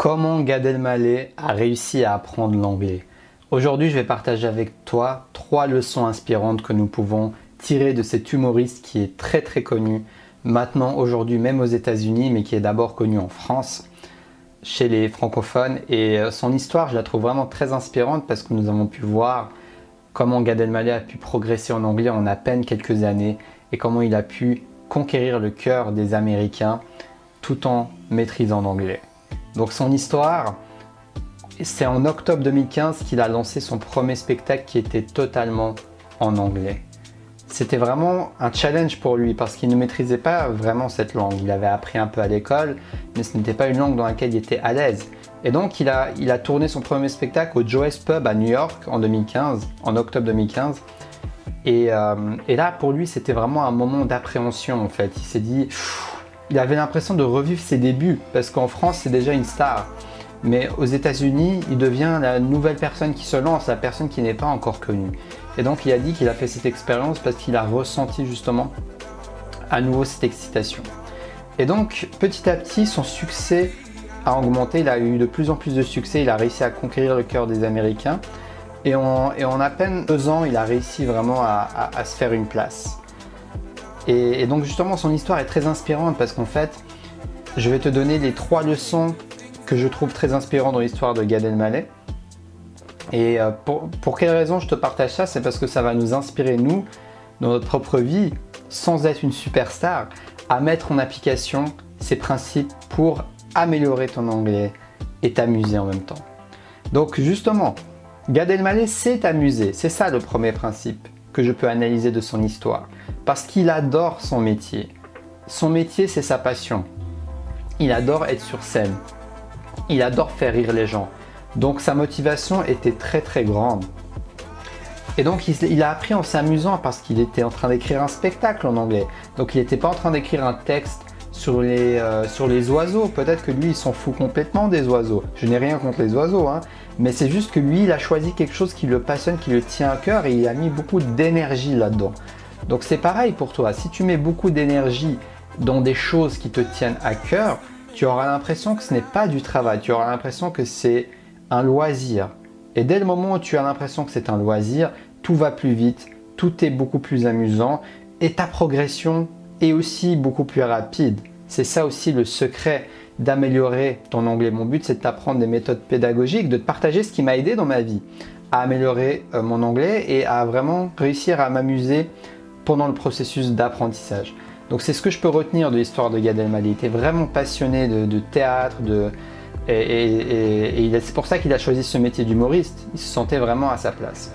Comment Gad Elmaleh a réussi à apprendre l'anglais? Aujourd'hui, je vais partager avec toi 3 leçons inspirantes que nous pouvons tirer de cet humoriste qui est très connu maintenant, aujourd'hui, même aux États-Unis, mais qui est d'abord connu en France, chez les francophones. Et son histoire, je la trouve vraiment très inspirante parce que nous avons pu voir comment Gad Elmaleh a pu progresser en anglais en à peine quelques années et comment il a pu conquérir le cœur des Américains tout en maîtrisant l'anglais. Donc son histoire, c'est en octobre 2015 qu'il a lancé son premier spectacle qui était totalement en anglais. C'était vraiment un challenge pour lui parce qu'il ne maîtrisait pas vraiment cette langue. Il avait appris un peu à l'école, mais ce n'était pas une langue dans laquelle il était à l'aise. Et donc il a tourné son premier spectacle au Joe's Pub à New York en 2015, en octobre 2015. Et là, pour lui, c'était vraiment un moment d'appréhension en fait. Il s'est dit, il avait l'impression de revivre ses débuts parce qu'en France, c'est déjà une star. Mais aux États-Unis, il devient la nouvelle personne qui se lance, la personne qui n'est pas encore connue. Et donc, il a dit qu'il a fait cette expérience parce qu'il a ressenti justement à nouveau cette excitation. Et donc, petit à petit, son succès a augmenté. Il a eu de plus en plus de succès. Il a réussi à conquérir le cœur des Américains. Et en à peine 2 ans, il a réussi vraiment à se faire une place. Et donc, justement, son histoire est très inspirante parce qu'en fait, je vais te donner les 3 leçons que je trouve très inspirant dans l'histoire de Gad Elmaleh. Et pour quelle raison je te partage ça? C'est parce que ça va nous inspirer, nous, dans notre propre vie, sans être une superstar, à mettre en application ces principes pour améliorer ton anglais et t'amuser en même temps. Donc justement, Gad Elmaleh s'est amusé. C'est ça le premier principe que je peux analyser de son histoire. Parce qu'il adore son métier. Son métier, c'est sa passion. Il adore être sur scène. Il adore faire rire les gens. Donc sa motivation était très grande. Et donc il a appris en s'amusant parce qu'il était en train d'écrire un spectacle en anglais. Donc il n'était pas en train d'écrire un texte sur les oiseaux. Peut-être que lui il s'en fout complètement des oiseaux. Je n'ai rien contre les oiseaux, hein. Mais c'est juste que lui il a choisi quelque chose qui le passionne, qui le tient à cœur et il a mis beaucoup d'énergie là-dedans. Donc c'est pareil pour toi. Si tu mets beaucoup d'énergie dans des choses qui te tiennent à cœur, tu auras l'impression que ce n'est pas du travail, tu auras l'impression que c'est un loisir. Et dès le moment où tu as l'impression que c'est un loisir, tout va plus vite, tout est beaucoup plus amusant et ta progression est aussi beaucoup plus rapide. C'est ça aussi le secret d'améliorer ton anglais. Mon but, c'est de t'apprendre des méthodes pédagogiques, de te partager ce qui m'a aidé dans ma vie à améliorer mon anglais et à vraiment réussir à m'amuser pendant le processus d'apprentissage. Donc c'est ce que je peux retenir de l'histoire de Gad Elmaleh. Il était vraiment passionné de théâtre, et c'est pour ça qu'il a choisi ce métier d'humoriste. Il se sentait vraiment à sa place.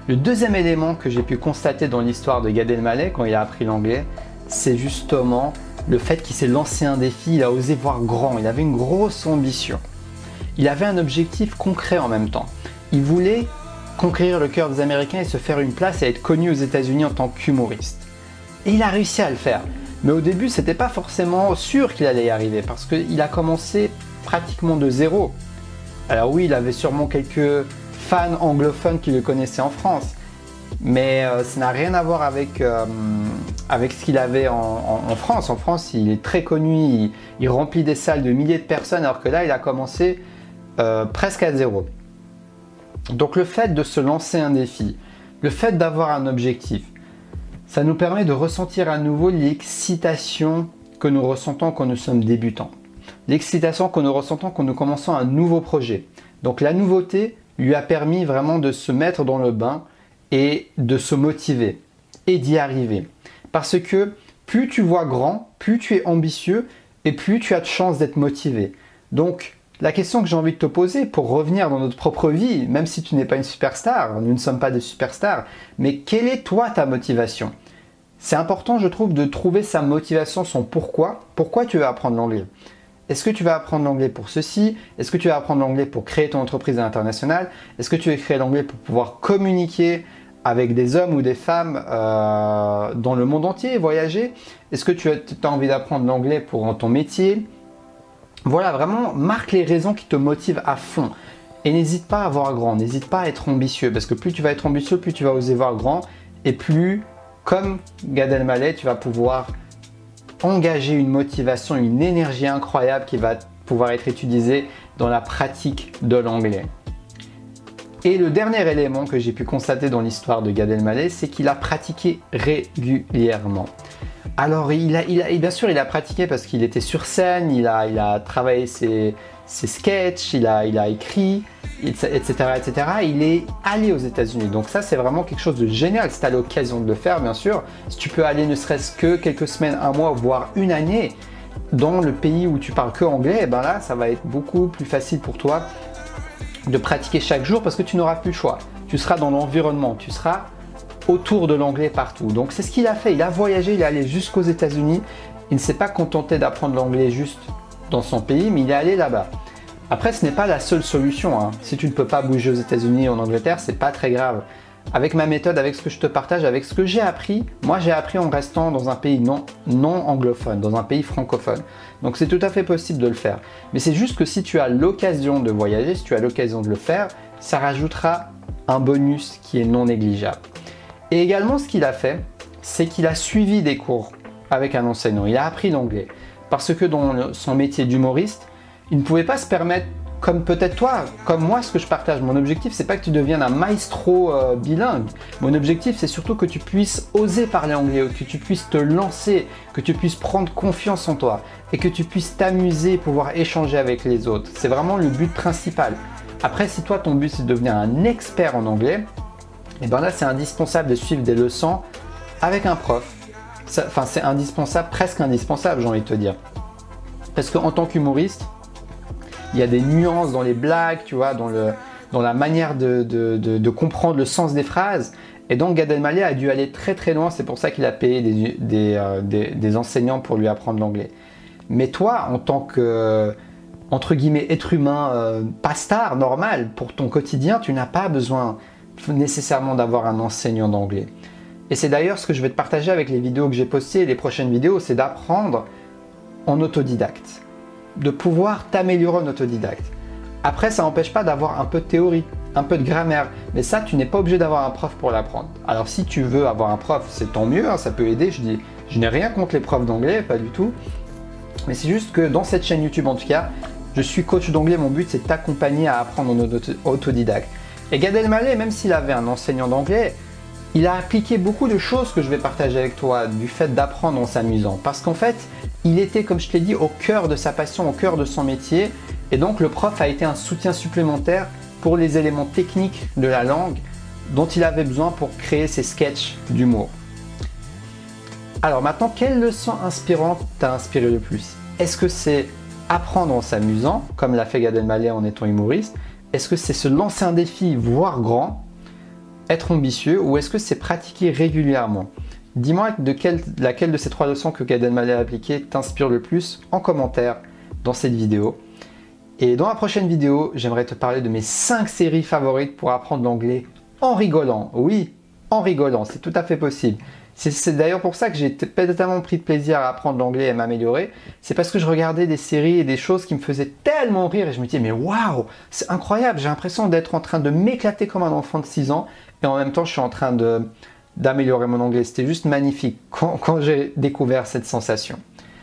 Le deuxième élément que j'ai pu constater dans l'histoire de Gad Elmaleh quand il a appris l'anglais, c'est justement le fait qu'il s'est lancé un défi, il a osé voir grand, il avait une grosse ambition. Il avait un objectif concret en même temps. Il voulait conquérir le cœur des Américains et se faire une place et être connu aux États-Unis en tant qu'humoriste. Et il a réussi à le faire. Mais au début, c'était pas forcément sûr qu'il allait y arriver parce qu'il a commencé pratiquement de zéro. Alors oui, il avait sûrement quelques fans anglophones qui le connaissaient en France. Mais ça n'a rien à voir avec ce qu'il avait en France. En France, il est très connu, il remplit des salles de milliers de personnes alors que là, il a commencé presque à zéro. Donc le fait de se lancer un défi, le fait d'avoir un objectif, ça nous permet de ressentir à nouveau l'excitation que nous ressentons quand nous sommes débutants. L'excitation que nous ressentons quand nous commençons un nouveau projet. Donc la nouveauté lui a permis vraiment de se mettre dans le bain et de se motiver et d'y arriver. Parce que plus tu vois grand, plus tu es ambitieux et plus tu as de chances d'être motivé. Donc la question que j'ai envie de te poser pour revenir dans notre propre vie, même si tu n'es pas une superstar, nous ne sommes pas des superstars, mais quelle est toi ta motivation? C'est important, je trouve, de trouver sa motivation, son pourquoi. Pourquoi tu veux apprendre l'anglais? Est-ce que tu vas apprendre l'anglais pour ceci? Est-ce que tu vas apprendre l'anglais pour créer ton entreprise internationale? Est-ce que tu veux créer l'anglais pour pouvoir communiquer avec des hommes ou des femmes dans le monde entier, voyager? Est-ce que tu as envie d'apprendre l'anglais pour ton métier? Voilà, vraiment, marque les raisons qui te motivent à fond. Et n'hésite pas à voir grand, n'hésite pas à être ambitieux, parce que plus tu vas être ambitieux, plus tu vas oser voir grand, et plus, comme Gad Elmaleh, tu vas pouvoir engager une motivation, une énergie incroyable qui va pouvoir être utilisé dans la pratique de l'anglais. Et le dernier élément que j'ai pu constater dans l'histoire de Gad Elmaleh, c'est qu'il a pratiqué régulièrement. Alors bien sûr il a pratiqué parce qu'il était sur scène, il a travaillé ses sketchs, il a écrit, etc., etc. Il est allé aux États-Unis. Donc ça c'est vraiment quelque chose de génial si tu as l'occasion de le faire, bien sûr. Si tu peux aller ne serait-ce que quelques semaines, un mois, voire une année dans le pays où tu parles que anglais, et ben là ça va être beaucoup plus facile pour toi de pratiquer chaque jour parce que tu n'auras plus le choix. Tu seras dans l'environnement, tu seras autour de l'anglais partout. Donc c'est ce qu'il a fait, il a voyagé, il est allé jusqu'aux États-Unis. Il ne s'est pas contenté d'apprendre l'anglais juste dans son pays, mais il est allé là-bas. Après, ce n'est pas la seule solution, hein. Si tu ne peux pas bouger aux États-Unis ou en Angleterre, c'est pas très grave. Avec ma méthode, avec ce que je te partage, avec ce que j'ai appris, moi j'ai appris en restant dans un pays non anglophone, dans un pays francophone. Donc c'est tout à fait possible de le faire. Mais c'est juste que si tu as l'occasion de voyager, si tu as l'occasion de le faire, ça rajoutera un bonus qui est non négligeable. Et également, ce qu'il a fait, c'est qu'il a suivi des cours avec un enseignant. Il a appris l'anglais. Parce que dans son métier d'humoriste, il ne pouvait pas se permettre, comme peut-être toi, comme moi, ce que je partage. Mon objectif, c'est pas que tu deviennes un maestro bilingue. Mon objectif, c'est surtout que tu puisses oser parler anglais, que tu puisses te lancer, que tu puisses prendre confiance en toi et que tu puisses t'amuser, pouvoir échanger avec les autres. C'est vraiment le but principal. Après, si toi, ton but, c'est de devenir un expert en anglais, et bien là, c'est indispensable de suivre des leçons avec un prof. Enfin, c'est indispensable, presque indispensable, j'ai envie de te dire. Parce qu'en tant qu'humoriste, il y a des nuances dans les blagues, tu vois, dans la manière de comprendre le sens des phrases. Et donc, Gad Elmaleh a dû aller très très loin. C'est pour ça qu'il a payé des enseignants pour lui apprendre l'anglais. Mais toi, en tant que, entre guillemets, être humain, pas star, normal, pour ton quotidien, tu n'as pas besoin nécessairement d'avoir un enseignant d'anglais. Et c'est d'ailleurs ce que je vais te partager avec les vidéos que j'ai postées et les prochaines vidéos, c'est d'apprendre en autodidacte, de pouvoir t'améliorer en autodidacte. Après, ça n'empêche pas d'avoir un peu de théorie, un peu de grammaire, mais ça, tu n'es pas obligé d'avoir un prof pour l'apprendre. Alors si tu veux avoir un prof, c'est tant mieux, hein, ça peut aider. Je n'ai rien contre les profs d'anglais, pas du tout, mais c'est juste que dans cette chaîne YouTube, en tout cas, je suis coach d'anglais, mon but c'est de t'accompagner à apprendre en autodidacte. Et Gad Elmaleh, même s'il avait un enseignant d'anglais, il a appliqué beaucoup de choses que je vais partager avec toi, du fait d'apprendre en s'amusant. Parce qu'en fait, il était, comme je te l'ai dit, au cœur de sa passion, au cœur de son métier. Et donc, le prof a été un soutien supplémentaire pour les éléments techniques de la langue dont il avait besoin pour créer ses sketchs d'humour. Alors maintenant, quelle leçon inspirante t'a inspiré le plus? Est-ce que c'est apprendre en s'amusant, comme l'a fait Gad Elmaleh en étant humoriste? Est-ce que c'est se lancer un défi, voire grand, être ambitieux, ou est-ce que c'est pratiquer régulièrement? Dis-moi laquelle de ces trois leçons que Gad Elmaleh a appliquées t'inspire le plus en commentaire dans cette vidéo. Et dans la prochaine vidéo, j'aimerais te parler de mes 5 séries favorites pour apprendre l'anglais en rigolant. Oui, en rigolant, c'est tout à fait possible. C'est d'ailleurs pour ça que j'ai tellement pris de plaisir à apprendre l'anglais et à m'améliorer. C'est parce que je regardais des séries et des choses qui me faisaient tellement rire et je me disais mais waouh, c'est incroyable, j'ai l'impression d'être en train de m'éclater comme un enfant de 6 ans et en même temps je suis en train d'améliorer mon anglais. C'était juste magnifique quand j'ai découvert cette sensation.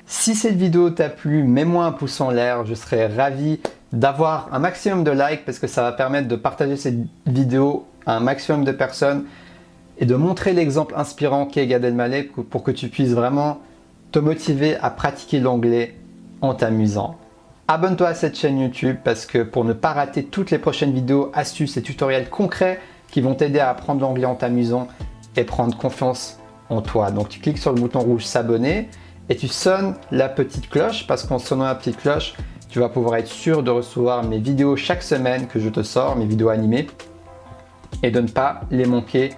Si cette vidéo t'a plu, mets-moi un pouce en l'air, je serais ravi d'avoir un maximum de likes parce que ça va permettre de partager cette vidéo à un maximum de personnes et de montrer l'exemple inspirant qu'est Gad Elmaleh pour que tu puisses vraiment te motiver à pratiquer l'anglais en t'amusant. Abonne-toi à cette chaîne YouTube parce que pour ne pas rater toutes les prochaines vidéos, astuces et tutoriels concrets qui vont t'aider à apprendre l'anglais en t'amusant et prendre confiance en toi. Donc tu cliques sur le bouton rouge s'abonner et tu sonnes la petite cloche parce qu'en sonnant la petite cloche, tu vas pouvoir être sûr de recevoir mes vidéos chaque semaine que je te sors, mes vidéos animées et de ne pas les manquer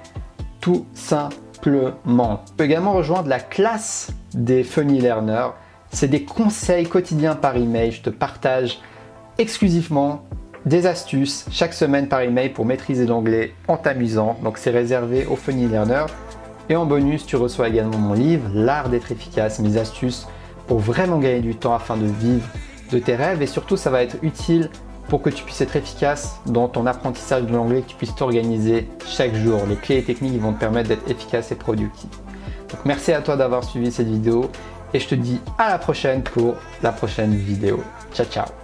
tout simplement. Tu peux également rejoindre la classe des Funny Learners. C'est des conseils quotidiens par email. Je te partage exclusivement des astuces chaque semaine par email pour maîtriser l'anglais en t'amusant. Donc c'est réservé aux Funny Learners. Et en bonus, tu reçois également mon livre, L'art d'être efficace, mes astuces pour vraiment gagner du temps afin de vivre de tes rêves. Et surtout, ça va être utile pour que tu puisses être efficace dans ton apprentissage de l'anglais, que tu puisses t'organiser chaque jour. Les clés et techniques vont te permettre d'être efficace et productif. Donc merci à toi d'avoir suivi cette vidéo et je te dis à la prochaine pour la prochaine vidéo. Ciao ciao.